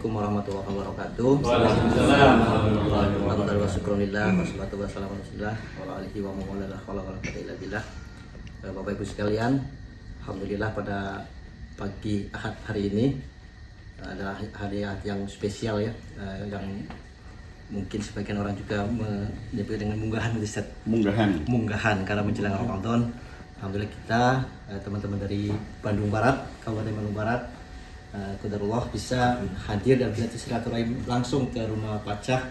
Assalamualaikum warahmatullahi wabarakatuh. Waalaikumsalam warahmatullahi wabarakatuh. Wassalamualaikum Bapak Ibu sekalian, alhamdulillah pada pagi Ahad hari ini adalah hari Ahad yang spesial ya, yang mungkin sebagian orang juga menyebut dengan munggahan Ustaz. Munggahan karena menjelang Ramadan. Alhamdulillah kita teman-teman dari Bandung Barat, Kabupaten Bandung Barat, qadarullah bisa hadir dan bisa silaturahim langsung ke rumah Pacah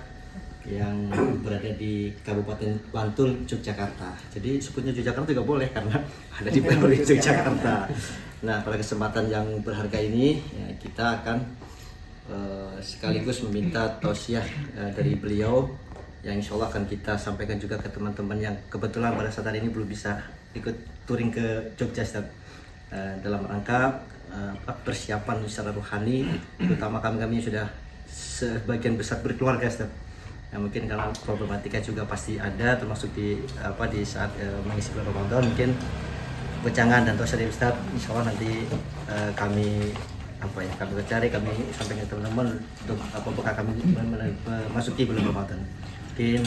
yang berada di Kabupaten Bantul, Yogyakarta. Jadi sebutnya Yogyakarta juga boleh karena ada di Bantul, Yogyakarta. Nah, pada kesempatan yang berharga ini ya, kita akan sekaligus meminta tausiah dari beliau yang insya Allah akan kita sampaikan juga ke teman-teman yang kebetulan pada saat ini belum bisa ikut touring ke Jogja, Ustaz. Dalam rangka persiapan secara rohani, terutama kami sudah sebagian besar berkeluarga, Ustaz. Ya, mungkin karena problematika juga pasti ada, termasuk di saat mengisi bulan Ramadan, mungkin pecangan dan tausiah dari Ustaz. Insya Allah nanti kami cari, kami sampaikan ke teman-teman untuk apakah kami memasuki bulan Ramadan. Mungkin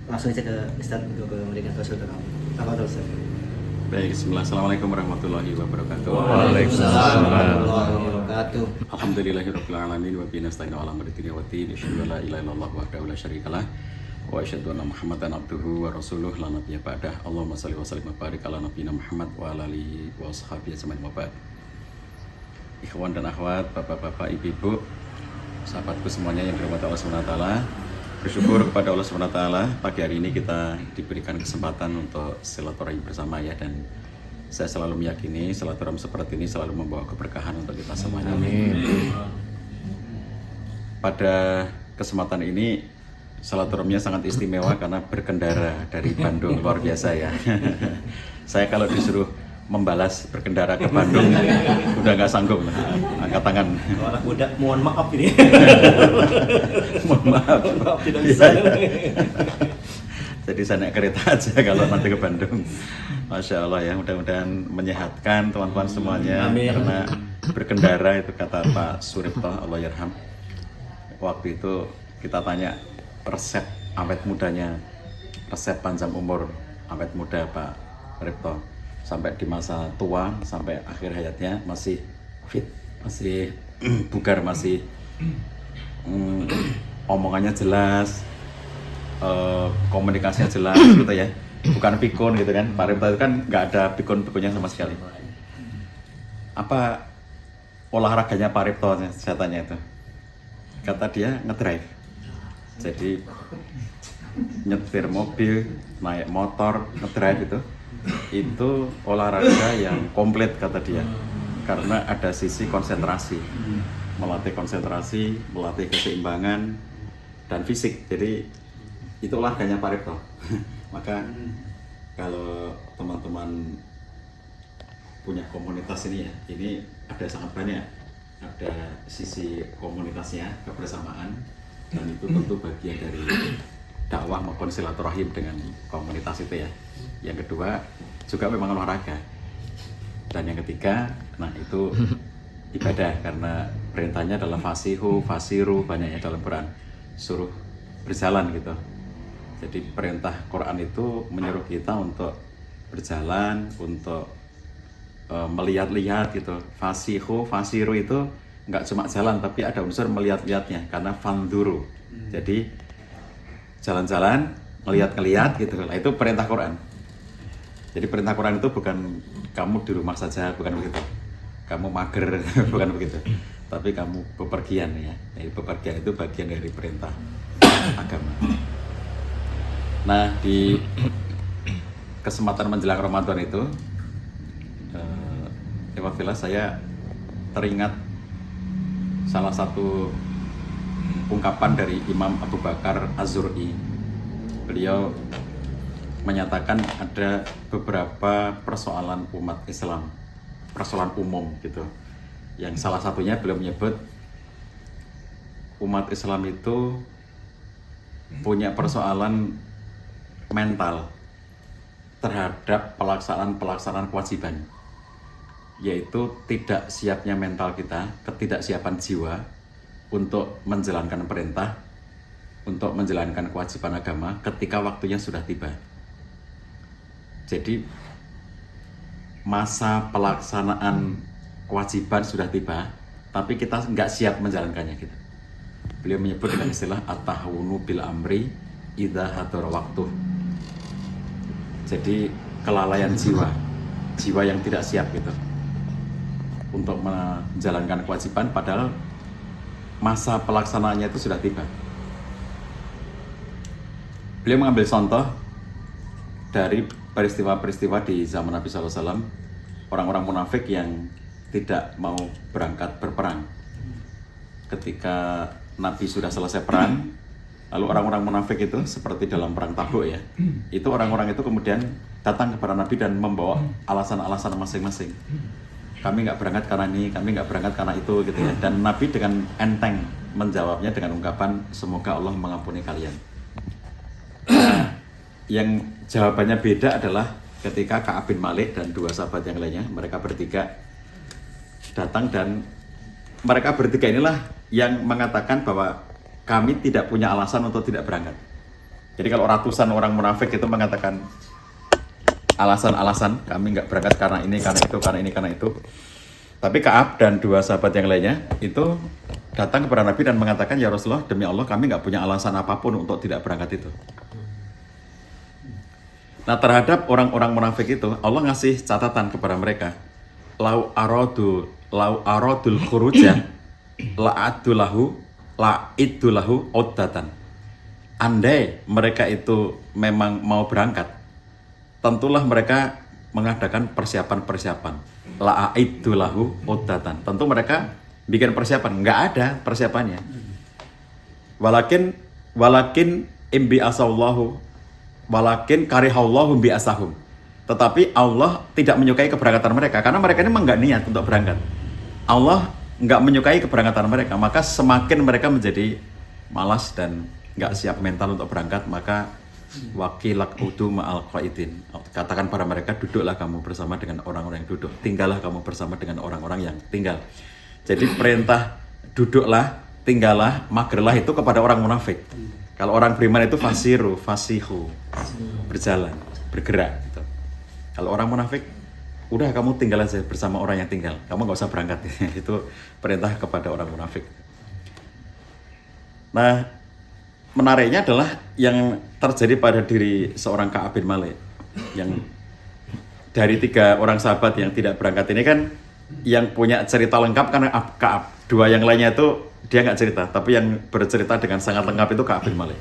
langsung saja ke Ustaz untuk memberikan tausiah untuk kami. Apa Ustaz? Baik, bismillah. Assalamualaikum warahmatullahi wabarakatuh. Waalaikumsalam warahmatullahi wabarakatuh. Alhamdulillahirabbil alamin wa bihi nasta'inu ala amri dunya waddin. Asyhadu an la ilaha illallah wahdahu la syarikalah wa asyhadu anna Muhammadan abduhu wa rasuluh la nabiyya ba'dah. Allahumma shalli wa sallim wa barik ala nabiyyina Muhammad wa ala alihi wa sahbihi ajmain wa ba'd. Ikhwan dan akhwat, bapak-bapak, ibu-ibu, sahabatku semuanya yang dirahmati Allah Subhanahu wa taala. Bersyukur kepada Allah SWT, pagi hari ini kita diberikan kesempatan untuk silaturahim bersama ya, dan saya selalu meyakini silaturahim seperti ini selalu membawa keberkahan untuk kita semuanya. Amin. Pada kesempatan ini silaturahimnya sangat istimewa karena berkendara dari Bandung, luar biasa ya. Saya kalau disuruh membalas berkendara ke Bandung udah nggak sanggup lah, angkat tangan. Anak muda, mohon maaf ini. Mohon maaf tidak bisa. Jadi saya naik kereta aja kalau nanti ke Bandung. Masya Allah ya, mudah-mudahan menyehatkan teman-teman semuanya. Amin. Karena berkendara itu kata Pak Suripto, Allah yarham, waktu itu kita tanya resep awet mudanya, resep panjang umur awet muda Pak Suripto, sampai di masa tua, sampai akhir hayatnya masih fit, masih bugar, masih omongannya jelas, komunikasinya jelas gitu ya, bukan pikun gitu kan. Pak Ripto itu kan nggak ada pikun-pikunnya sama sekali. Apa olahraganya Pak Ripto, saya tanya itu, kata dia ngedrive, jadi nyetir mobil, naik motor, ngedrive itu olahraga yang komplit kata dia, karena ada sisi konsentrasi, melatih konsentrasi, melatih keseimbangan dan fisik. Jadi itu olahraganya Pak Ripto. Maka kalau teman-teman punya komunitas ini ya, ini ada sangat banyak, ada sisi komunitasnya, kebersamaan, dan itu tentu bagian dari dakwah maupun silaturahim dengan komunitas itu ya. Yang kedua juga memang olahraga, dan yang ketiga nah itu ibadah, karena perintahnya adalah fasihu, fasiru, banyaknya dalam Quran, suruh berjalan gitu. Jadi perintah Quran itu menyuruh kita untuk berjalan, untuk melihat-lihat gitu. Fasihu, fasiru itu nggak cuma jalan, tapi ada unsur melihat-lihatnya, karena fanduru, jadi jalan-jalan, ngelihat-ngelihat gitu. Nah, itu perintah Quran. Jadi perintah Quran itu bukan kamu di rumah saja, bukan begitu. Kamu mager, bukan begitu. Tapi kamu bepergian ya. Jadi bepergian itu bagian dari perintah agama. Nah, di kesempatan menjelang Ramadan itu, Ewafillah, saya teringat salah satu ungkapan dari Imam Abu Bakar Az-Zur'i. Beliau menyatakan ada beberapa persoalan umat Islam, persoalan umum gitu, yang salah satunya beliau menyebut umat Islam itu punya persoalan mental terhadap pelaksanaan kewajiban. yaitu tidak siapnya mental kita, ketidaksiapan jiwa untuk menjalankan perintah, untuk menjalankan kewajiban agama ketika waktunya sudah tiba. Jadi masa pelaksanaan kewajiban sudah tiba, tapi kita nggak siap menjalankannya gitu. Beliau menyebut dengan istilah at-tahawunu bil amri idza hadara waktu. Jadi kelalaian jiwa yang tidak siap gitu untuk menjalankan kewajiban padahal masa pelaksanaannya itu sudah tiba. Beliau mengambil contoh dari peristiwa-peristiwa di zaman Nabi SAW, orang-orang munafik yang tidak mau berangkat berperang. Ketika Nabi sudah selesai perang, lalu orang-orang munafik itu seperti dalam perang Tabuk ya, itu orang-orang itu kemudian datang kepada Nabi dan membawa alasan-alasan masing-masing. Kami nggak berangkat karena ini, kami nggak berangkat karena itu gitu ya. Dan Nabi dengan enteng menjawabnya dengan ungkapan semoga Allah mengampuni kalian. Nah, yang jawabannya beda adalah ketika Ka'ab bin Malik dan dua sahabat yang lainnya, mereka bertiga datang dan mereka bertiga inilah yang mengatakan bahwa kami tidak punya alasan untuk tidak berangkat. Jadi kalau ratusan orang munafik itu mengatakan alasan-alasan kami nggak berangkat karena ini, karena itu, karena ini, karena itu. Tapi Ka'ab dan dua sahabat yang lainnya itu datang kepada Nabi dan mengatakan, ya Rasulullah, demi Allah kami nggak punya alasan apapun untuk tidak berangkat itu. Nah terhadap orang-orang munafik itu Allah ngasih catatan kepada mereka, lau aradul khuruja la'iddulahu uddatan. Andai mereka itu memang mau berangkat, tentulah mereka mengadakan persiapan-persiapan. La'iddulahu uddatan. Tentu mereka bikin persiapan, nggak ada persiapannya. Walakin imbi asallahu walakin karihallahu bi asahum. Tetapi Allah tidak menyukai keberangkatan mereka karena mereka ini memang nggak niat untuk berangkat. Allah nggak menyukai keberangkatan mereka, maka semakin mereka menjadi malas dan nggak siap mental untuk berangkat, maka wakilak udu ma'al qaidin. Katakan pada mereka, duduklah kamu bersama dengan orang-orang yang duduk, tinggallah kamu bersama dengan orang-orang yang tinggal. Jadi perintah duduklah, tinggallah, magerlah itu kepada orang munafik. Kalau orang beriman itu fasihu, berjalan, bergerak gitu. Kalau orang munafik, udah kamu tinggal aja bersama orang yang tinggal, kamu nggak usah berangkat. Itu perintah kepada orang munafik. Nah, menariknya adalah yang terjadi pada diri seorang Ka'ab bin Malik. Yang dari 3 orang sahabat yang tidak berangkat ini kan yang punya cerita lengkap karena Ka'ab. 2 yang lainnya itu dia nggak cerita, tapi yang bercerita dengan sangat lengkap itu Ka'ab bin Malik.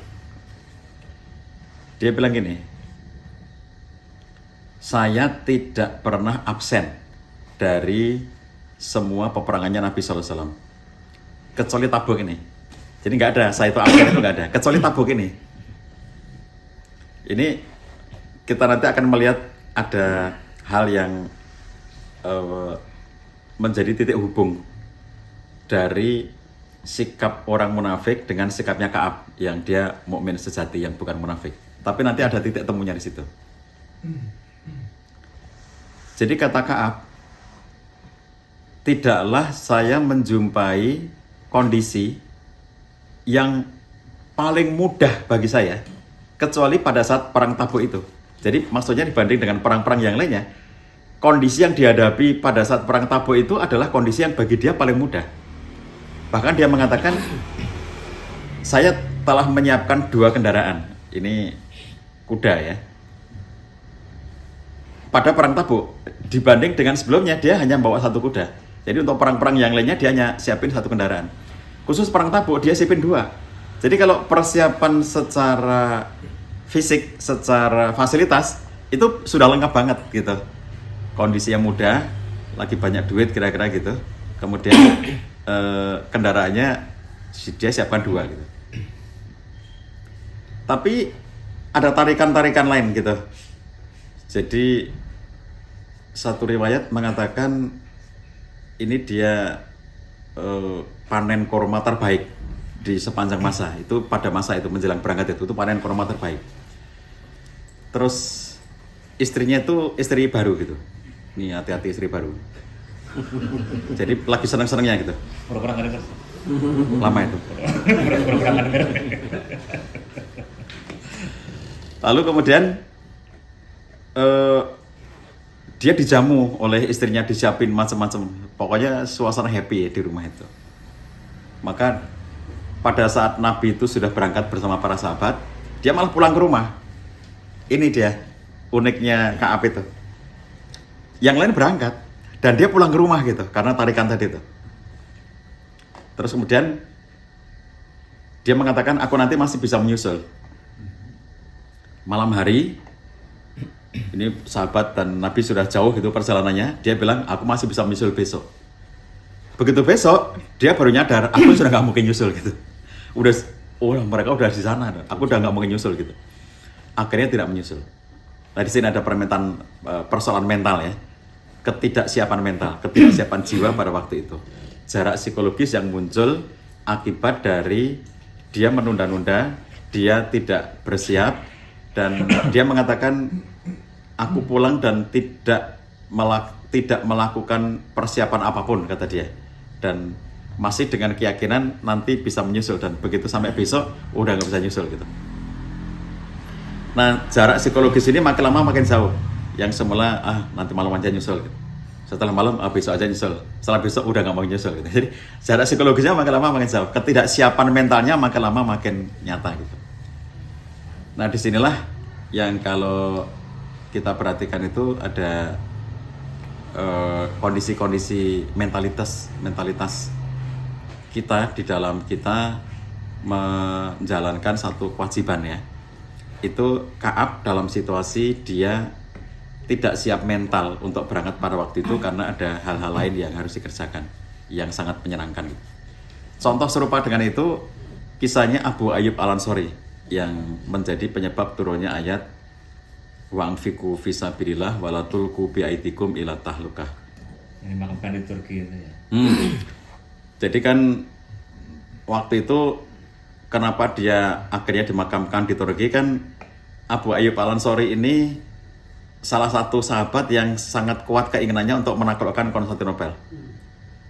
Dia bilang gini, saya tidak pernah absen dari semua peperangannya Nabi SAW, kecuali Tabuk ini. Jadi nggak ada, saya itu absen itu nggak ada, kecuali Tabuk ini. Ini kita nanti akan melihat ada hal yang menjadi titik hubung dari sikap orang munafik dengan sikapnya Ka'ab yang dia mukmin sejati yang bukan munafik. Tapi nanti ada titik temunya di situ. Jadi kata Ka'ab, tidaklah saya menjumpai kondisi yang paling mudah bagi saya kecuali pada saat perang Tabuk itu. Jadi maksudnya dibanding dengan perang-perang yang lainnya, kondisi yang dihadapi pada saat perang Tabuk itu adalah kondisi yang bagi dia paling mudah. Bahkan dia mengatakan, saya telah menyiapkan 2 kendaraan. Ini kuda ya. Pada perang Tabuk, dibanding dengan sebelumnya dia hanya bawa 1 kuda. Jadi untuk perang-perang yang lainnya dia hanya siapin 1 kendaraan. Khusus perang Tabuk dia siapin 2. Jadi kalau persiapan secara fisik, secara fasilitas itu sudah lengkap banget gitu. Kondisi yang mudah, lagi banyak duit kira-kira gitu. Kemudian kendaraannya dia siapkan 2 gitu. Tapi ada tarikan-tarikan lain gitu. Jadi satu riwayat mengatakan ini dia panen kurma terbaik di sepanjang masa. Itu pada masa itu menjelang berangkat itu panen kurma terbaik. Terus istrinya itu istri baru gitu. Nih hati-hati istri baru. Jadi lagi seneng-senengnya gitu. Pura-pura nggak denger. Lama itu. Pura-pura nggak denger. Lalu kemudian dia dijamu oleh istrinya, disiapin macam-macam. Pokoknya suasana happy ya di rumah itu. Maka pada saat Nabi itu sudah berangkat bersama para sahabat, dia malah pulang ke rumah. Ini dia uniknya Ka'ab itu. Yang lain berangkat dan dia pulang ke rumah gitu karena tarikan tadi itu. Terus kemudian dia mengatakan, aku nanti masih bisa menyusul. Malam hari, ini sahabat dan Nabi sudah jauh gitu perjalanannya, dia bilang, aku masih bisa menyusul besok. Begitu besok, dia baru nyadar, aku sudah nggak mungkin nyusul gitu. Mereka udah di sana, aku udah nggak mungkin nyusul gitu. Akhirnya tidak menyusul. Nah di sini ada persoalan mental ya, ketidaksiapan mental, ketidaksiapan jiwa pada waktu itu. Jarak psikologis yang muncul akibat dari dia menunda-nunda, dia tidak bersiap, dan dia mengatakan, aku pulang dan tidak melakukan persiapan apapun, kata dia. Dan masih dengan keyakinan nanti bisa menyusul, dan begitu sampai besok udah nggak bisa nyusul gitu. Nah jarak psikologis ini makin lama makin jauh. Yang semula nanti malam aja nyusul gitu. Setelah malam besok aja nyusul. Setelah besok udah nggak mau nyusul gitu. Jadi jarak psikologisnya makin lama makin jauh. Ketidaksiapan mentalnya makin lama makin nyata gitu. Nah disinilah yang kalau kita perhatikan itu ada kondisi-kondisi mentalitas kita di dalam kita menjalankan satu kewajiban ya. Itu Ka'ab dalam situasi dia tidak siap mental untuk berangkat pada waktu itu karena ada hal-hal lain yang harus dikerjakan yang sangat menyenangkan. Contoh serupa dengan itu kisahnya Abu Ayyub Al-Ansori yang menjadi penyebab turunnya ayat wa'anfiqu fisabilillah wala tulqu biaidikum ila tahlukah. Yang dimakamkan di Turki itu ya. Jadi kan waktu itu kenapa dia akhirnya dimakamkan di Turki kan, Abu Ayyub Al-Ansori ini salah satu sahabat yang sangat kuat keinginannya untuk menaklukkan Konstantinopel.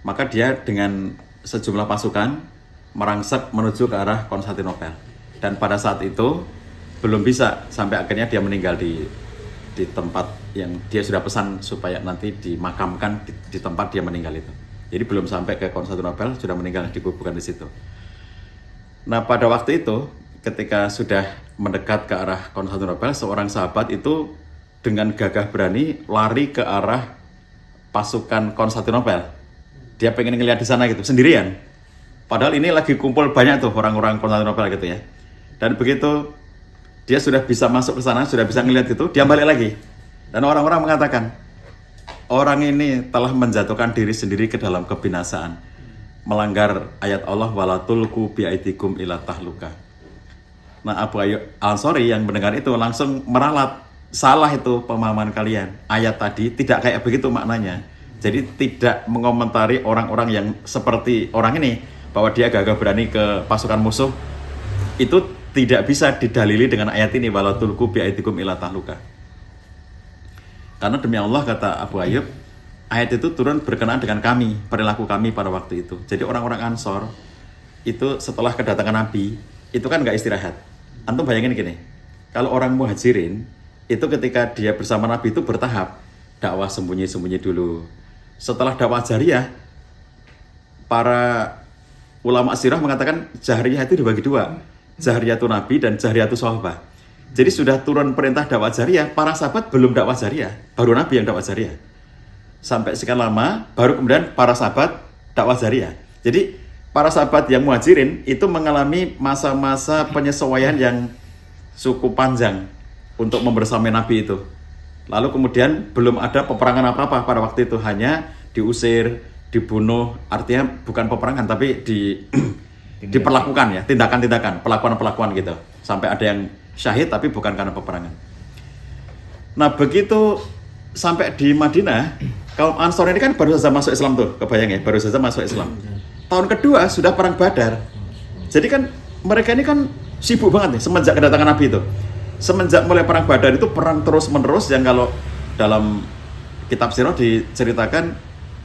Maka dia dengan sejumlah pasukan merangsek menuju ke arah Konstantinopel. Dan pada saat itu belum bisa, sampai akhirnya dia meninggal di tempat yang dia sudah pesan supaya nanti dimakamkan di tempat dia meninggal itu. Jadi belum sampai ke Konstantinopel, sudah meninggal, dikuburkan di situ. Nah pada waktu itu ketika sudah mendekat ke arah Konstantinopel, seorang sahabat itu dengan gagah berani lari ke arah pasukan Konstantinopel. Dia pengen ngeliat di sana gitu sendirian. Padahal ini lagi kumpul banyak tuh orang-orang Konstantinopel gitu ya. Dan begitu dia sudah bisa masuk ke sana, sudah bisa ngeliat itu, dia balik lagi. Dan orang-orang mengatakan, orang ini telah menjatuhkan diri sendiri ke dalam kebinasaan, melanggar ayat Allah wala tulqu biaidikum ila tahluka. Nah Abu Ayyub Al-Ansori yang mendengar itu langsung meralat, salah itu pemahaman kalian. Ayat tadi tidak kayak begitu maknanya. Jadi tidak mengomentari orang-orang yang seperti orang ini, bahwa dia gagah berani ke pasukan musuh, itu tidak bisa didalili dengan ayat ini wala tulqu biaidikum ila tahluka. Karena demi Allah kata Abu Ayyub, ayat itu turun berkenaan dengan kami, perilaku kami pada waktu itu. Jadi orang-orang Ansor itu setelah kedatangan Nabi itu kan nggak istirahat. Antum bayangin gini, kalau orang Muhajirin itu ketika dia bersama Nabi itu bertahap, dakwah sembunyi-sembunyi dulu. Setelah dakwah jariyah, para ulama sirah mengatakan jahriyah itu dibagi dua, jahriyatun Nabi dan jahriyatun sahabat. Jadi sudah turun perintah dakwah jariyah, para sahabat belum dakwah jariyah, baru Nabi yang dakwah jariyah. Sampai sekian lama, baru kemudian para sahabat dakwah jariyah. Jadi para sahabat yang Muhajirin itu mengalami masa-masa penyesuaian yang cukup panjang untuk membersamai Nabi itu. Lalu kemudian belum ada peperangan apa-apa pada waktu itu, hanya diusir, dibunuh, artinya bukan peperangan tapi diperlakukan ya, tindakan-tindakan, pelakuan-pelakuan gitu. Sampai ada yang syahid tapi bukan karena peperangan. Nah begitu sampai di Madinah, kaum Ansor ini kan baru saja masuk Islam tuh, kebayang ya, baru saja masuk Islam. Tahun kedua sudah perang Badar. Jadi kan mereka ini kan sibuk banget nih semenjak kedatangan Nabi itu. Semenjak mulai perang Badar itu perang terus-menerus, yang kalau dalam kitab sirah diceritakan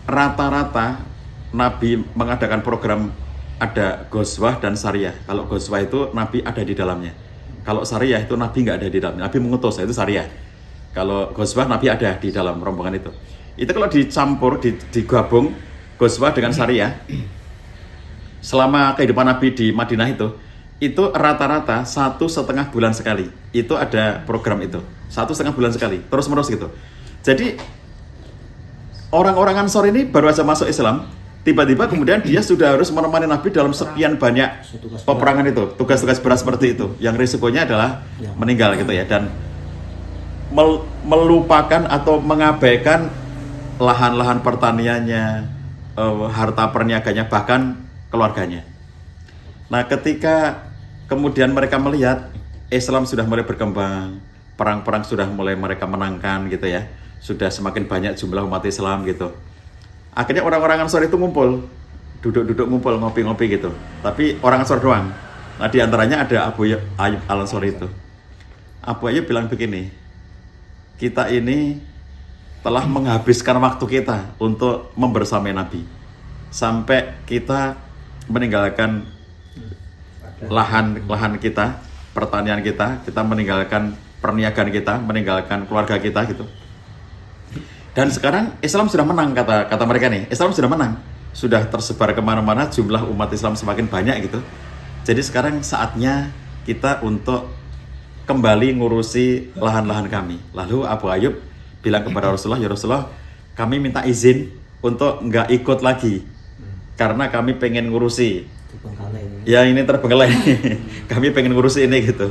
rata-rata Nabi mengadakan program ada Ghazwah dan Sariyah. Kalau Ghazwah itu Nabi ada di dalamnya. Kalau Sariyah itu Nabi nggak ada di dalamnya. Nabi mengutus, itu Sariyah. Kalau Ghazwah Nabi ada di dalam rombongan itu. Itu kalau dicampur, digabung Ghazwah dengan Sariyah, selama kehidupan Nabi di Madinah itu rata-rata 1,5 bulan sekali. Itu ada program itu. 1,5 bulan sekali, terus-menerus gitu. Jadi orang-orang Ansor ini baru aja masuk Islam, tiba-tiba kemudian dia sudah harus menemani Nabi dalam sekian banyak peperangan itu, tugas-tugas berat seperti itu, yang risikonya adalah meninggal gitu ya, dan melupakan atau mengabaikan lahan-lahan pertaniannya, harta perniaganya, bahkan keluarganya. Nah, ketika kemudian mereka melihat Islam sudah mulai berkembang, perang-perang sudah mulai mereka menangkan gitu ya, sudah semakin banyak jumlah umat Islam gitu. Akhirnya orang-orang Ansor itu ngumpul, duduk-duduk ngumpul, ngopi-ngopi gitu. Tapi orang Ansor doang. Nah, di antaranya ada Abu Ayyub Al-Ansori itu. Abu Ayyub bilang begini, kita ini telah menghabiskan waktu kita untuk membersamai Nabi. Sampai kita meninggalkan lahan kita, pertanian kita meninggalkan perniagaan kita, meninggalkan keluarga kita gitu. Dan sekarang Islam sudah menang, kata mereka nih. Islam sudah menang, sudah tersebar kemana-mana, jumlah umat Islam semakin banyak gitu. Jadi sekarang saatnya kita untuk kembali ngurusi lahan-lahan kami. Lalu Abu Ayyub bilang kepada Rasulullah, ya Rasulullah, kami minta izin untuk nggak ikut lagi, karena kami pengen ngurusi. Ya ini terbengkalai. Kami pengen ngurusi ini gitu.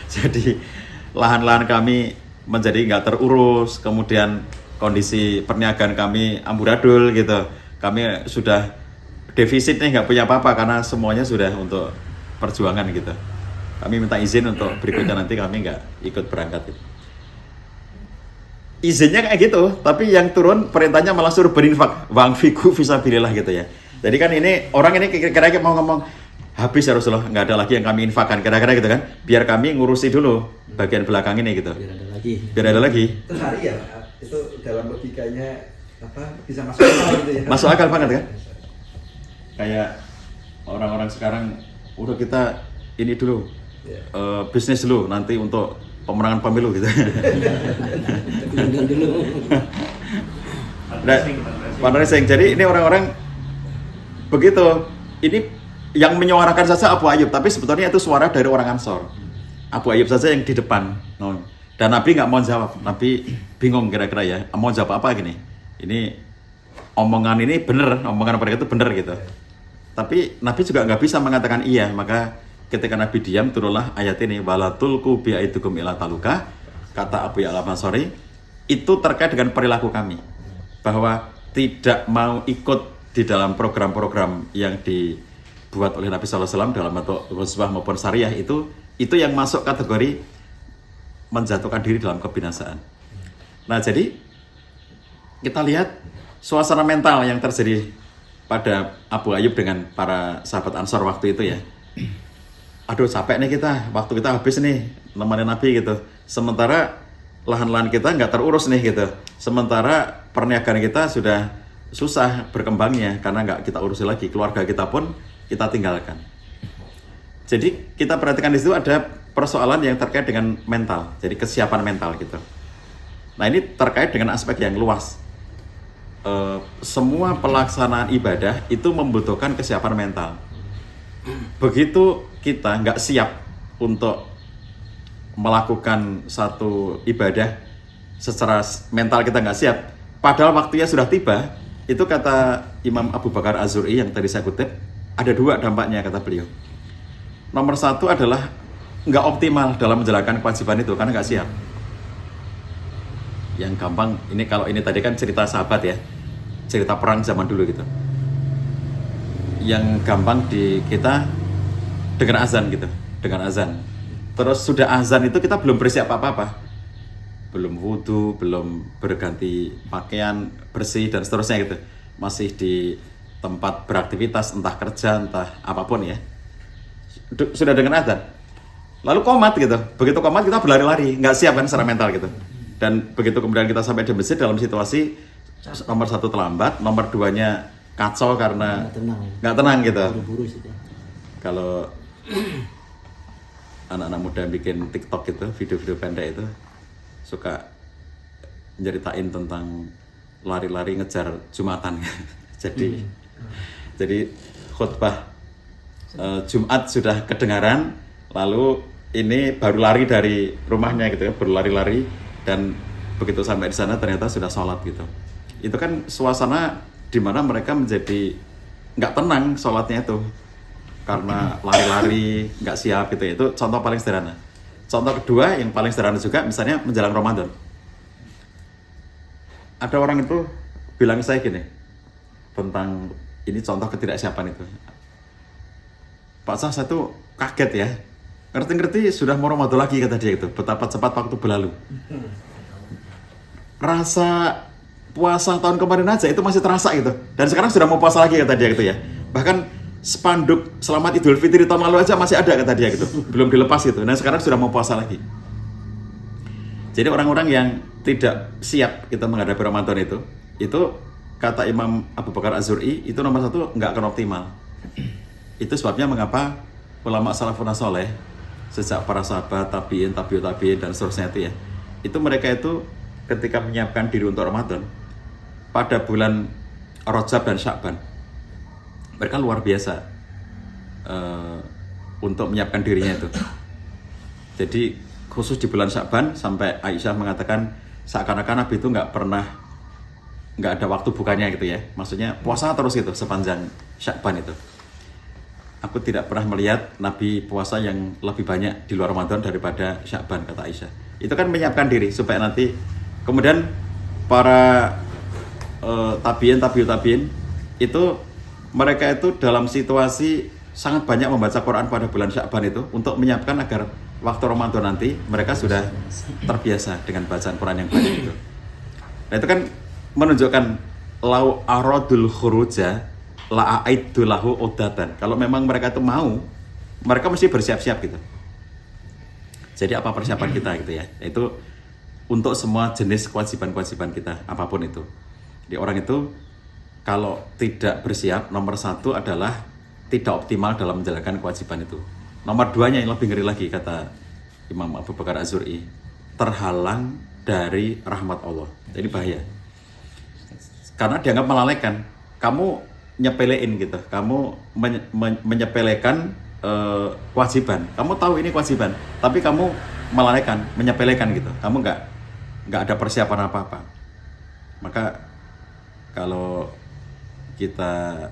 Jadi lahan-lahan kami menjadi nggak terurus, kemudian kondisi perniagaan kami amburadul gitu. Kami sudah defisit nih, nggak punya apa-apa karena semuanya sudah untuk perjuangan gitu. Kami minta izin untuk berikutnya nanti kami nggak ikut berangkat gitu. Izinnya kayak gitu, tapi yang turun perintahnya malah suruh berinfak, wangfiku fisabilillah gitu ya. Jadi kan ini orang ini kira-kira mau ngomong habis ya Rasulullah, nggak ada lagi yang kami infakkan, kira-kira gitu kan, biar kami ngurusi dulu bagian belakang ini gitu. Biar ada lagi. Itu hari ya, itu dalam logikanya apa bisa masuk akal gitu ya. Masuk akal banget kan? Kayak orang-orang sekarang udah kita ini dulu, bisnis dulu nanti untuk pemenangan pemilu gitu. Fundraising. Jadi ini orang-orang begitu. Ini yang menyuarakan saja Abu Ayyub, tapi sebetulnya itu suara dari orang Ansor. Abu Ayyub saja yang di depan. Dan Nabi nggak mau jawab. Nabi bingung kira-kira ya, mau jawab apa gini. Ini omongan ini bener, omongan mereka itu bener gitu. Tapi Nabi juga nggak bisa mengatakan iya, maka ketika Nabi diam, turunlah ayat ini, walatulku bi'aidukum ila taluka, kata Abu Ayyub Al-Ansori, itu terkait dengan perilaku kami, bahwa tidak mau ikut di dalam program-program yang dibuat oleh Nabi SAW dalam bentuk Ghazwah maupun Sariyah, itu yang masuk kategori menjatuhkan diri dalam kebinasaan. Nah, jadi kita lihat suasana mental yang terjadi pada Abu Ayyub dengan para sahabat Ansor waktu itu ya. Aduh capek nih kita, waktu kita habis nih nemenin Nabi gitu. Sementara lahan-lahan kita nggak terurus nih gitu. Sementara perniagaan kita sudah susah berkembangnya karena nggak kita urusi lagi. Keluarga kita pun kita tinggalkan. Jadi kita perhatikan di situ ada persoalan yang terkait dengan mental. Jadi kesiapan mental gitu. Nah ini terkait dengan aspek yang luas. Semua pelaksanaan ibadah itu membutuhkan kesiapan mental. Begitu kita nggak siap untuk melakukan satu ibadah secara mental, kita nggak siap, padahal waktunya sudah tiba, itu kata Imam Abu Bakar Az-Zur'i yang tadi saya kutip, ada dua dampaknya kata beliau. Nomor satu adalah nggak optimal dalam menjalankan kewajiban itu karena nggak siap. Yang gampang ini, kalau ini tadi kan cerita sahabat ya, cerita perang zaman dulu gitu. Yang gampang di kita dengan azan gitu, dengan azan. Terus sudah azan itu kita belum bersiap apa-apa, belum wudhu, belum berganti pakaian bersih dan seterusnya gitu. Masih di tempat beraktivitas, entah kerja, entah apapun ya. Sudah dengan azan. Lalu qomat gitu. Begitu qomat kita berlari-lari, nggak siap kan secara mental gitu. Dan begitu kemudian kita sampai di masjid dalam situasi nomor 1 terlambat, nomor 2-nya kacau karena nggak tenang nggak tenang gitu. buru-buru sih ya. Kalau anak-anak muda bikin TikTok itu, video-video pendek itu suka nyeritain tentang lari-lari ngejar Jumatan. jadi khutbah Jumat sudah kedengaran, lalu ini baru lari dari rumahnya gitu ya, baru lari-lari dan begitu sampai di sana ternyata sudah sholat gitu. Itu kan suasana di mana mereka menjadi nggak tenang sholatnya itu karena lari-lari nggak siap gitu. Itu contoh paling sederhana. Contoh kedua yang paling sederhana juga misalnya menjelang Ramadan. Ada orang itu bilang saya gini tentang ini contoh ketidaksiapan itu. Pak Sah, saya tuh kaget ya. Ngerti-ngerti sudah mau Ramadan lagi kata dia itu. Betapa cepat waktu berlalu. Rasa puasa tahun kemarin aja itu masih terasa gitu. Dan sekarang sudah mau puasa lagi kata dia gitu ya. Bahkan spanduk Selamat Idul Fitri tahun lalu aja masih ada kata dia gitu. Belum dilepas gitu. Dan sekarang sudah mau puasa lagi. Jadi orang-orang yang tidak siap kita menghadapi Ramadan itu kata Imam Abu Bakar Az-Zur'i itu nomor 1 nggak akan optimal. Itu sebabnya mengapa ulama salafun saleh sejak para sahabat, tabi'in, tabi'ut tabi'in dan seterusnya itu ya. Itu mereka itu ketika menyiapkan diri untuk Ramadan pada bulan Rajab dan Sya'ban. Mereka luar biasa untuk menyiapkan dirinya itu. Jadi khusus di bulan Sya'ban sampai Aisyah mengatakan seakan-akan Nabi itu nggak ada waktu bukanya gitu ya. Maksudnya puasa terus gitu sepanjang Sya'ban itu. Aku tidak pernah melihat Nabi puasa yang lebih banyak di luar Ramadan daripada Sya'ban kata Aisyah. Itu kan menyiapkan diri supaya nanti kemudian para tabi'in, tabi'ut tabi'in itu mereka itu dalam situasi sangat banyak membaca Quran pada bulan Sya'ban itu untuk menyiapkan agar waktu Ramadan nanti mereka sudah terbiasa dengan bacaan Quran yang banyak itu. Nah itu kan menunjukkan lau aradul khuruja la'aidu lahu udatan. Kalau memang mereka itu mau, mereka mesti bersiap-siap gitu. Jadi apa persiapan kita gitu ya? Itu untuk semua jenis kewajiban-kewajiban kita, apapun itu. Di orang itu kalau tidak bersiap, nomor 1 adalah tidak optimal dalam menjalankan kewajiban itu. Nomor 2-nya yang lebih ngeri lagi kata Imam Abu Bakar Az-Zur'i, terhalang dari rahmat Allah. Jadi bahaya. Karena dianggap melalaikan. Kamu nyepelein gitu, kamu menyepelekan kewajiban. Kamu tahu ini kewajiban, tapi kamu melalaikan, menyepelekan gitu. Kamu nggak ada persiapan apa-apa. Maka kalau kita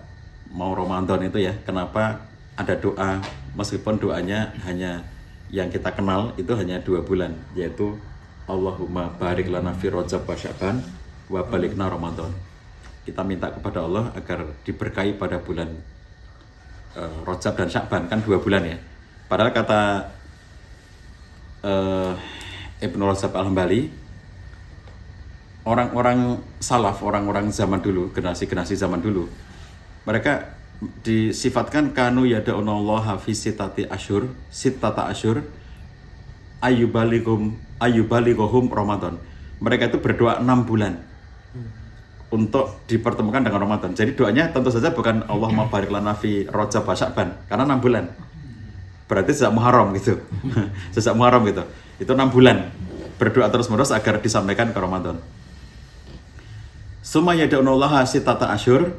mau Ramadan itu ya, kenapa ada doa meskipun doanya hanya yang kita kenal itu hanya 2 bulan, yaitu Allahumma barik lana fi Rajab wa Sya'ban wa balighna Ramadan. Kita minta kepada Allah agar diberkahi pada bulan Rajab dan Sya'ban, kan 2 bulan ya. Padahal kata Ibnu Rajab Al-Hambali, orang-orang salaf, orang-orang zaman dulu, generasi-generasi zaman dulu, mereka disifatkan kanu yada'unallaha fi sittata asyhur ayyubalighum Ramadan. Mereka itu berdoa 6 bulan untuk dipertemukan dengan Ramadan. Jadi doanya tentu saja bukan Allahumma barik lana fi Rajab wa Sya'ban, karena 6 bulan. Berarti sejak Muharram gitu. Sejak Muharram gitu. Itu 6 bulan berdoa terus-menerus agar disampaikan ke Ramadan. Summa yada'unallaha sittata asyhur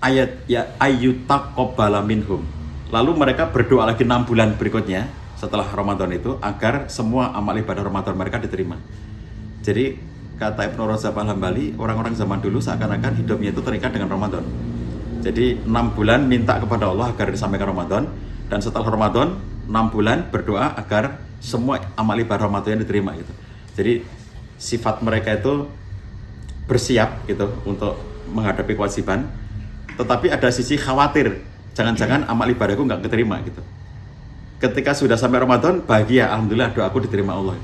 ayat ya ayyutaqabbala minhum. Lalu mereka berdoa lagi 6 bulan berikutnya setelah Ramadan itu agar semua amal ibadah Ramadan mereka diterima. Jadi kata Ibnu Rajab Al-Hambali, orang-orang zaman dulu seakan-akan hidupnya itu terikat dengan Ramadan. Jadi 6 bulan minta kepada Allah agar disampaikan Ramadan, dan setelah Ramadan 6 bulan berdoa agar semua amal ibadah Ramadan diterima gitu. Jadi sifat mereka itu bersiap gitu untuk menghadapi kewajiban, tetapi ada sisi khawatir, jangan-jangan amal ibadahku nggak diterima gitu. Ketika sudah sampai Ramadan, bahagia, alhamdulillah doaku diterima Allah.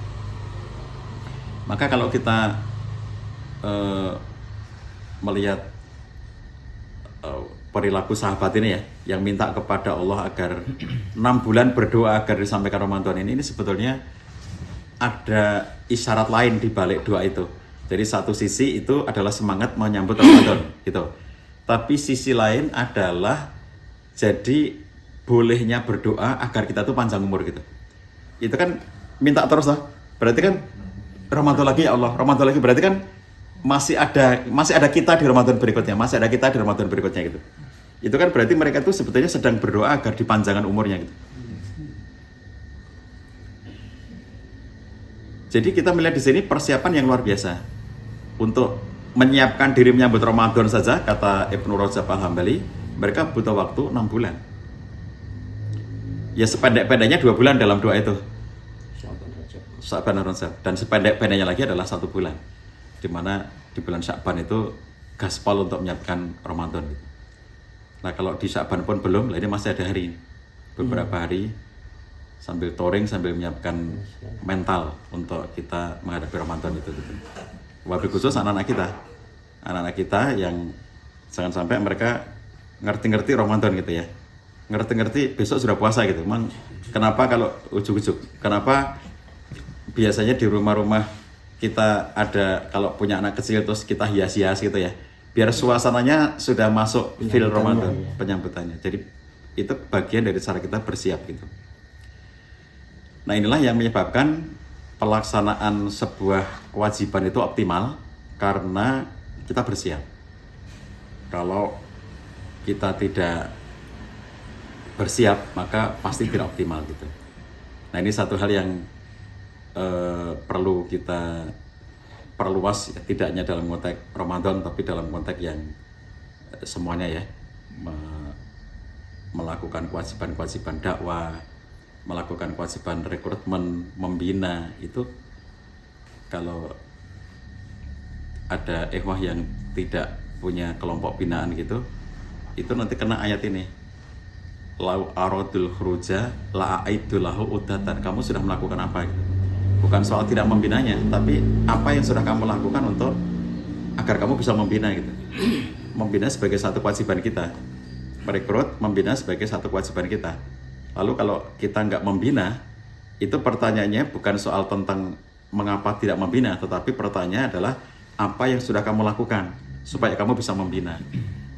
Maka kalau kita melihat perilaku sahabat ini ya, yang minta kepada Allah agar 6 bulan berdoa agar disampaikan Ramadan ini sebetulnya ada isyarat lain di balik doa itu. Jadi satu sisi itu adalah semangat menyambut Ramadan gitu. Tapi sisi lain adalah jadi bolehnya berdoa agar kita tuh panjang umur gitu. Itu kan minta terus lah. Berarti kan Ramadan lagi ya Allah, Ramadan lagi, berarti kan masih ada kita di Ramadan berikutnya, masih ada kita di Ramadan berikutnya gitu. Itu kan berarti mereka tuh sebetulnya sedang berdoa agar dipanjangkan umurnya gitu. Jadi kita melihat di sini persiapan yang luar biasa untuk menyiapkan diri menyambut Ramadan saja, kata Ibnu Rajab Al-Hambali, mereka butuh waktu 6 bulan. Ya sependek-pendeknya 2 bulan dalam doa itu. Sya'ban Rajab. Dan sependek-pendeknya lagi adalah 1 bulan. Dimana di bulan Sya'ban itu gaspol untuk menyiapkan Ramadan. Nah kalau di Sya'ban pun belum, ini masih ada hari. Beberapa hari sambil touring, sambil menyiapkan mental untuk kita menghadapi Ramadan itu. Wabil khusus anak-anak kita yang jangan sampai mereka ngerti-ngerti Ramadan gitu ya, ngerti-ngerti besok sudah puasa gitu. Emang kenapa kalau ujuk-ujuk, kenapa biasanya di rumah-rumah kita ada, kalau punya anak kecil terus kita hias-hias gitu ya, biar suasananya sudah masuk feel Ramadan, penyambutannya. Jadi itu bagian dari cara kita bersiap gitu. Nah inilah yang menyebabkan pelaksanaan sebuah kewajiban itu optimal karena kita bersiap. Kalau kita tidak bersiap maka pasti tidak optimal gitu. Nah ini satu hal yang perlu kita perluas, ya, tidak hanya dalam konteks Ramadan tapi dalam konteks yang semuanya ya, melakukan kewajiban-kewajiban dakwah, melakukan kewajiban rekrutmen, membina itu. Kalau ada ikhwah yang tidak punya kelompok binaan gitu, itu nanti kena ayat ini, lau aradul khuruja la aidulahu udatan. Kamu sudah melakukan apa gitu. Bukan soal tidak membinanya, tapi apa yang sudah kamu lakukan untuk agar kamu bisa membina gitu. Membina sebagai satu kewajiban kita, merekrut, membina sebagai satu kewajiban kita. Lalu kalau kita nggak membina, itu pertanyaannya bukan soal tentang mengapa tidak membina, tetapi pertanyaannya adalah apa yang sudah kamu lakukan supaya kamu bisa membina.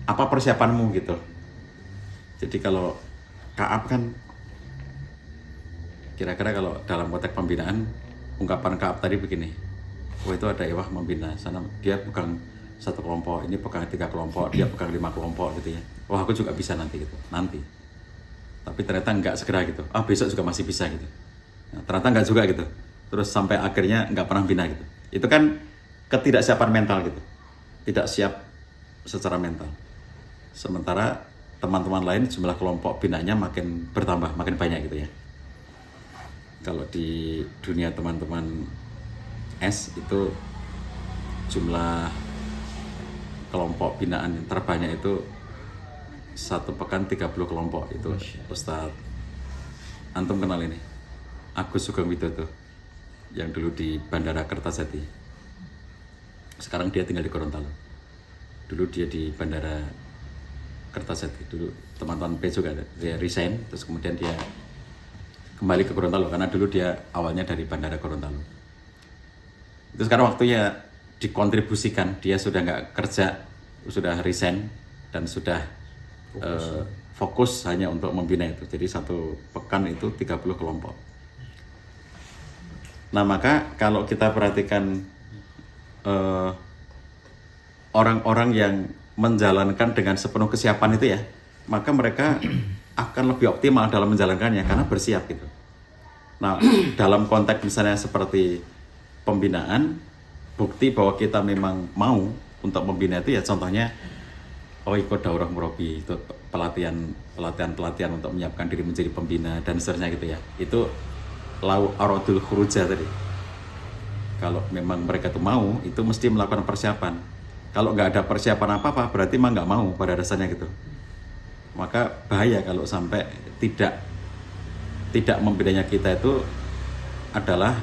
Apa persiapanmu gitu. Jadi kalau Kaab kan, kira-kira kalau dalam konteks pembinaan, ungkapan Kaab tadi begini, oh itu ada ikhwah membina, sana dia pegang 1 kelompok, ini pegang 3 kelompok, dia pegang 5 kelompok gitu ya. Wah aku juga bisa nanti gitu, nanti. Tapi ternyata enggak segera gitu, besok juga masih bisa gitu. Nah, ternyata enggak juga gitu. Terus sampai akhirnya enggak pernah bina gitu. Itu kan ketidaksiapan mental gitu. Tidak siap secara mental. Sementara teman-teman lain jumlah kelompok binanya makin bertambah, makin banyak gitu ya. Kalau di dunia teman-teman S itu jumlah kelompok binaan yang terbanyak itu 1 pekan 30 kelompok itu. Ustadz antum kenal ini Agus Sugeng Widodo yang dulu di Bandara Kertajati, sekarang dia tinggal di Gorontalo. Dulu dia di Bandara Kertajati, dulu teman-teman P juga ada, dia resign terus kemudian dia kembali ke Gorontalo karena dulu dia awalnya dari Bandara Gorontalo. Itu sekarang waktunya dikontribusikan, dia sudah nggak kerja, sudah resign dan sudah fokus hanya untuk membina itu. Jadi 1 pekan itu 30 kelompok. Nah maka kalau kita perhatikan orang-orang yang menjalankan dengan sepenuh kesiapan itu ya, maka mereka akan lebih optimal dalam menjalankannya karena bersiap gitu. Nah dalam konteks misalnya seperti pembinaan, bukti bahwa kita memang mau untuk membina itu ya contohnya ikut daurah murabi, itu pelatihan untuk menyiapkan diri menjadi pembina dan seterusnya gitu ya. Itu lau aradul khuruja tadi. Kalau memang mereka tuh mau, itu mesti melakukan persiapan. Kalau nggak ada persiapan apa-apa, berarti memang nggak mau pada dasarnya gitu. Maka bahaya kalau sampai tidak membinanya kita itu adalah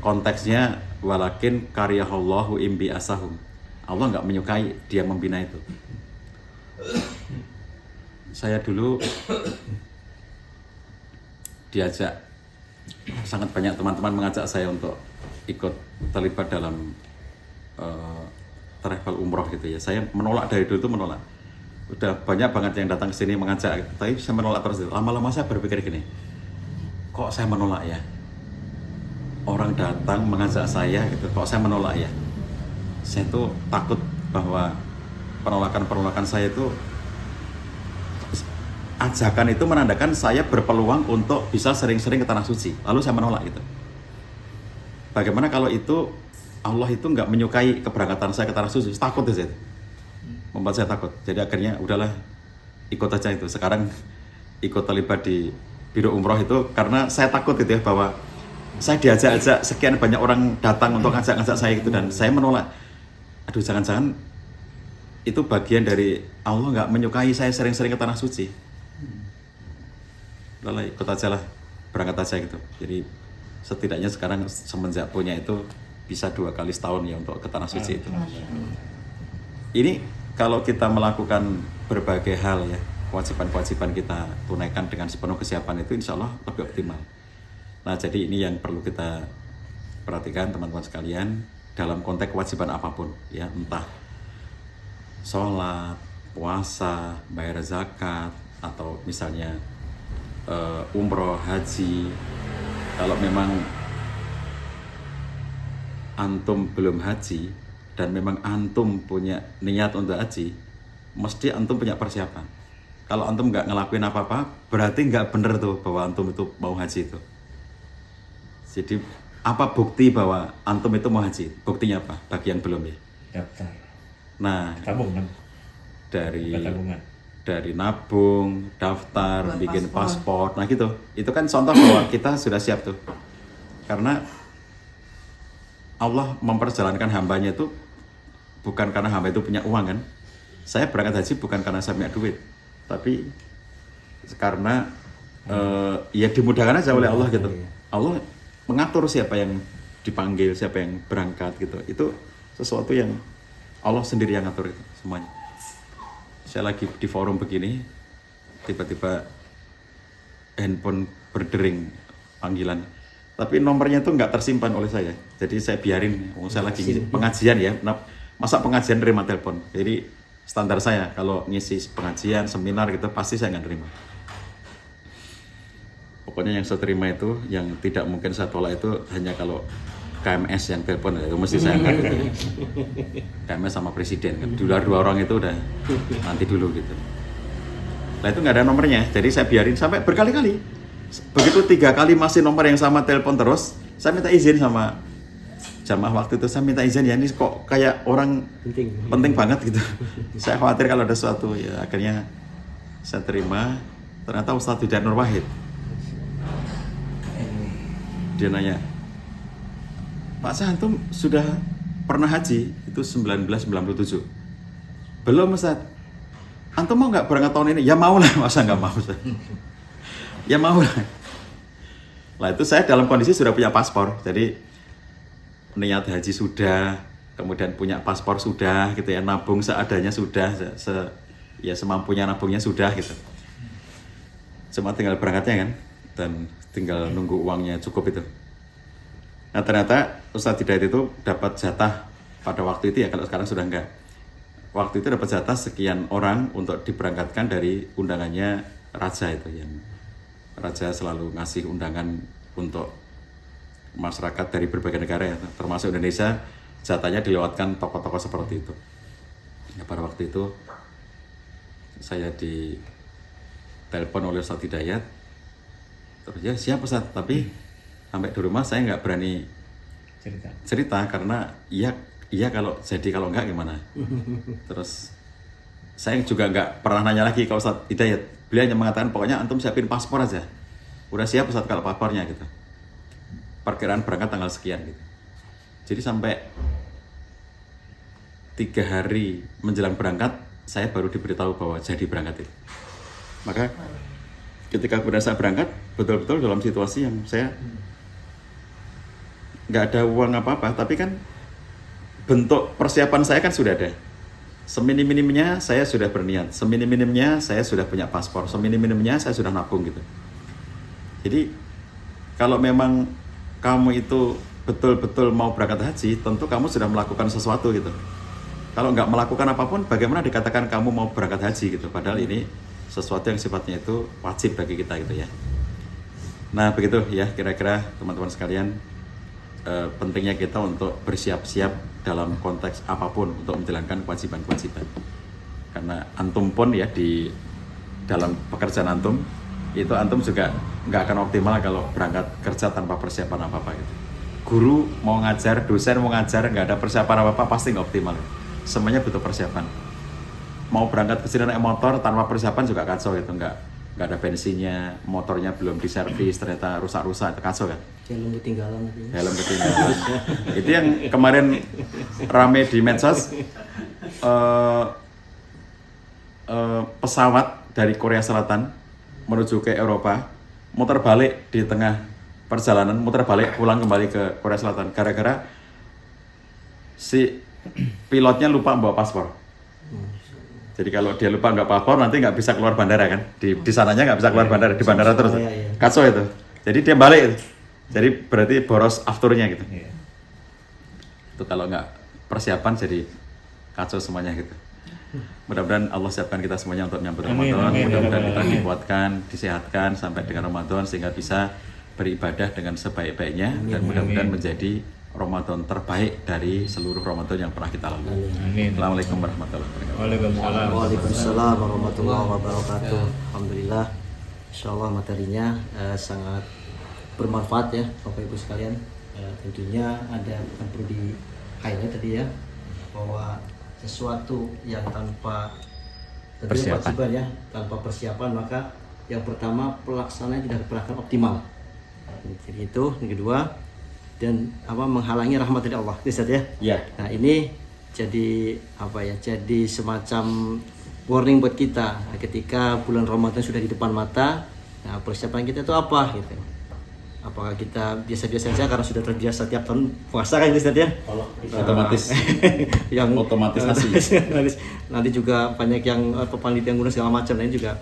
konteksnya walakin karyahallahu imbi asahum. Allah nggak menyukai dia membina itu. Saya dulu diajak, sangat banyak teman-teman mengajak saya untuk ikut terlibat dalam travel umroh gitu ya. Saya menolak dari dulu tuh menolak. Udah banyak banget yang datang ke sini mengajak, tapi saya menolak terus. Lama-lama saya berpikir gini, kok saya menolak ya? Orang datang mengajak saya gitu, kok saya menolak ya? Saya tuh takut bahwa penolakan saya itu, ajakan itu menandakan saya berpeluang untuk bisa sering-sering ke Tanah Suci. Lalu saya menolak gitu. Bagaimana kalau itu Allah itu nggak menyukai keberangkatan saya ke Tanah Suci? Takut ya saya. Membuat saya takut. Jadi akhirnya udahlah, ikut aja itu. Sekarang ikut terlibat di Biro Umroh itu karena saya takut gitu ya, bahwa saya diajak-ajak sekian banyak orang datang untuk ngajak-ngajak saya gitu, dan saya menolak. Aduh, jangan-jangan itu bagian dari Allah nggak menyukai saya sering-sering ke Tanah Suci. Udahlah, ikut aja lah, berangkat aja gitu. Jadi setidaknya sekarang semenjak punya itu bisa 2 kali setahun ya untuk ke Tanah Suci itu. Ini kalau kita melakukan berbagai hal ya, kewajiban-kewajiban kita tunaikan dengan sepenuh kesiapan itu insya Allah lebih optimal. Nah, jadi ini yang perlu kita perhatikan teman-teman sekalian dalam konteks kewajiban apapun ya, entah sholat, puasa, bayar zakat, atau misalnya umroh, haji. Kalau memang antum belum haji dan memang antum punya niat untuk haji, mesti antum punya persiapan. Kalau antum nggak ngelakuin apa-apa, berarti nggak bener tuh bahwa antum itu mau haji itu. Jadi apa bukti bahwa antum itu mau haji? Buktinya apa? Bagi yang belum ya. Daftar. Nah, Tabungan. dari Tabungan. nabung, daftar, bikin paspor. Nah gitu. Itu kan contoh bahwa kita sudah siap tuh. Karena Allah memperjalankan hambanya itu bukan karena hamba itu punya uang kan. Saya berangkat haji bukan karena saya punya duit, tapi karena ya dimudahkan aja oleh Allah gitu. Allah mengatur siapa yang dipanggil, siapa yang berangkat gitu. Itu sesuatu yang Allah sendiri yang ngatur itu semuanya. Saya lagi di forum begini, tiba-tiba handphone berdering panggilan, tapi nomornya itu nggak tersimpan oleh saya. Jadi saya biarin, saya lagi ngisi pengajian ya. Nah, masa pengajian nerima telepon? Jadi standar saya kalau ngisi pengajian, seminar gitu pasti saya nggak terima. Pokoknya yang saya terima itu, yang tidak mungkin saya tolak itu hanya kalau KMS yang telepon, itu mesti saya angkat. KMS sama presiden kan, dua orang itu udah nanti dulu gitu. Nah itu nggak ada nomornya, jadi saya biarin sampai berkali-kali. Begitu 3 kali masih nomor yang sama telepon terus, saya minta izin sama jamaah waktu itu, saya minta izin ya, ini kok kayak orang penting banget gitu. Saya khawatir kalau ada sesuatu, ya akhirnya saya terima. Ternyata Ustadz Hidayat Nur Wahid. Dia nanya, Pak Santum sudah pernah haji itu 1997. Belum Ustaz. Antum mau nggak berangkat tahun ini? Ya mau lah, masa nggak mau Ustaz? Ya mau lah. Lah itu saya dalam kondisi sudah punya paspor, jadi niat haji sudah, kemudian punya paspor sudah, gitu ya, nabung seadanya sudah, ya semampunya nabungnya sudah gitu. Cuma tinggal berangkatnya kan, dan tinggal nunggu uangnya cukup itu. Nah ternyata Ustadz Hidayat itu dapat jatah pada waktu itu ya, kalau sekarang sudah enggak. Waktu itu dapat jatah sekian orang untuk diberangkatkan dari undangannya Raja itu, yang Raja selalu ngasih undangan untuk masyarakat dari berbagai negara ya, termasuk Indonesia, jatahnya dilewatkan tokoh-tokoh seperti itu. Ya, pada waktu itu saya ditelepon oleh Ustadz Hidayat, terus ya siap Ustadz, tapi sampai di rumah saya nggak berani cerita karena iya kalau enggak gimana. Terus saya juga nggak pernah nanya lagi ke Ustadz Hidayat. Beliau hanya mengatakan pokoknya antum siapin paspor aja. Udah siap Ustadz kalau paspornya gitu. Perkiraan berangkat tanggal sekian gitu. Jadi sampai 3 hari menjelang berangkat saya baru diberitahu bahwa jadi berangkat itu. Maka ketika kemudian saya berangkat, betul-betul dalam situasi yang saya nggak ada uang apa-apa, tapi kan bentuk persiapan saya kan sudah ada. Seminim-minimnya saya sudah berniat, seminim-minimnya saya sudah punya paspor, seminim-minimnya saya sudah nabung gitu. Jadi kalau memang kamu itu betul-betul mau berangkat haji, tentu kamu sudah melakukan sesuatu gitu. Kalau nggak melakukan apapun, bagaimana dikatakan kamu mau berangkat haji gitu? Padahal ini sesuatu yang sifatnya itu wajib bagi kita gitu ya. Nah begitu ya kira-kira teman-teman sekalian, pentingnya kita untuk bersiap-siap dalam konteks apapun untuk menjalankan kewajiban-kewajiban. Karena antum pun ya di dalam pekerjaan antum, itu antum juga nggak akan optimal kalau berangkat kerja tanpa persiapan apa-apa gitu. Guru mau ngajar, dosen mau ngajar, nggak ada persiapan apa-apa pasti nggak optimal. Semuanya butuh persiapan. Mau berangkat ke sini naik motor tanpa persiapan juga kacau gitu, nggak ada bensinnya, motornya belum diservis, ternyata rusak-rusak, itu kacau kan. Helm ketinggalan. Helm ketinggalan. Itu yang kemarin rame di medsos, pesawat dari Korea Selatan menuju ke Eropa, muter balik di tengah perjalanan, muter balik pulang kembali ke Korea Selatan gara-gara si pilotnya lupa bawa paspor. Jadi kalau dia lupa nggak paspor nanti nggak bisa keluar bandara kan, di sananya nggak bisa keluar bandara, di bandara terus kacau itu. Jadi dia balik, jadi berarti boros afturnya gitu. Iya. Itu kalau nggak persiapan jadi kacau semuanya gitu. Mudah-mudahan Allah siapkan kita semuanya untuk menyambut Amin, Ramadan. amin, Mudah-mudahan amin, kita amin. dikuatkan, disehatkan sampai dengan Ramadan sehingga bisa beribadah dengan sebaik-baiknya dan mudah-mudahan amin. menjadi Ramadan terbaik dari seluruh Ramadan yang pernah kita lalui. Amin. Assalamualaikum warahmatullahi wabarakatuh. Waalaikumsalam. Waalaikumsalam warahmatullahi wabarakatuh. Alhamdulillah, insyaallah materinya sangat bermanfaat ya Bapak Ibu sekalian. Tentunya ada yang perlu di highlight tadi ya, bahwa sesuatu yang tanpa tentunya Persiapan. kewajiban ya, tanpa persiapan maka yang pertama pelaksanaan tidak pernah akan optimal. Jadi itu yang kedua, dan menghalangi rahmat dari Allah, Ustaz ya. Ya. Nah ini jadi jadi semacam warning buat kita ketika bulan Ramadan sudah di depan mata. Nah persiapan kita itu apa gitu? Apakah kita biasa-biasa saja karena sudah terbiasa tiap tahun puasa kan Ustaz ya? Otomatis. Yang Otomatis nasi. Nanti juga banyak yang panitia yang guna segala macam, lain juga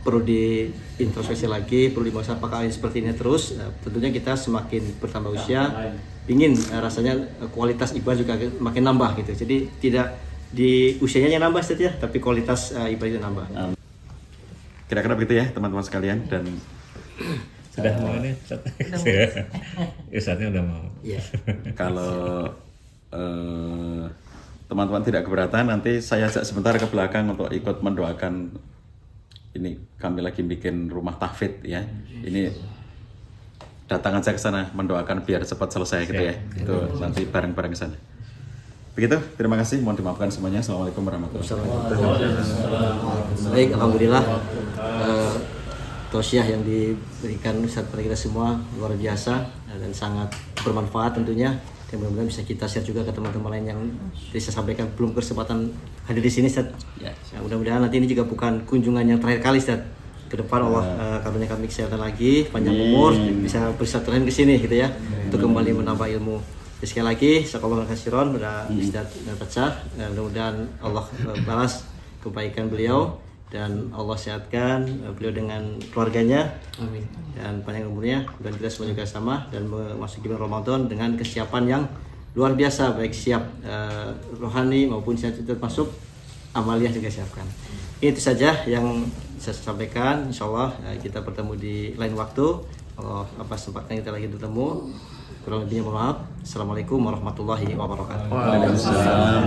perlu diintrospeksi lagi, perlu dibahas apakah ini seperti ini terus. Tentunya kita semakin bertambah usia, ingin rasanya kualitas ibadah juga makin nambah gitu. Jadi tidak di usianya yang nambah saja, tapi kualitas ibadahnya nambah. Kira-kira begitu ya teman-teman sekalian, dan Sudah mau ini, Ustaz? Ustaznya udah mau. Iya. kalau teman-teman tidak keberatan, nanti saya ajak sebentar ke belakang untuk ikut mendoakan. Ini kami lagi bikin rumah tahfidz ya. Ini datang aja ke sana mendoakan biar cepat selesai gitu ya. Itu nanti bareng-bareng ke sana. Begitu, terima kasih. Mohon dimaafkan semuanya. Assalamualaikum warahmatullahi wabarakatuh. Baik, alhamdulillah tausiah yang diberikan Ustaz pada kita semua luar biasa dan sangat bermanfaat tentunya. Dan mudah-mudahan bisa kita share juga ke teman-teman lain yang bisa sampaikan belum kesempatan hadir di sini, Ustaz. Ya. Nah, mudah-mudahan nanti ini juga bukan kunjungan yang terakhir kali, Ustaz. Ke depan Allah karunia kami kesehatan lagi, panjang umur, bisa bersilaturahmi ke sini gitu ya, untuk kembali menambah ilmu. Jadi, sekali lagi, sakallahu khairan pada Ustaz Natasha. Mudah-mudahan Allah balas kebaikan beliau dan Allah sehatkan beliau dengan keluarganya. Amin. Dan panjang umurnya, dan kita semua juga sama dan memasuki bulan Ramadan dengan kesiapan yang luar biasa, baik siap rohani maupun siap termasuk amaliyah juga siapkan. Itu saja yang saya sampaikan. Insyaallah kita bertemu di lain waktu. Kalau apa sempatnya kita lagi bertemu. Kurang lebihnya mohon maaf. Assalamualaikum warahmatullahi wabarakatuh. Waalaikumsalam.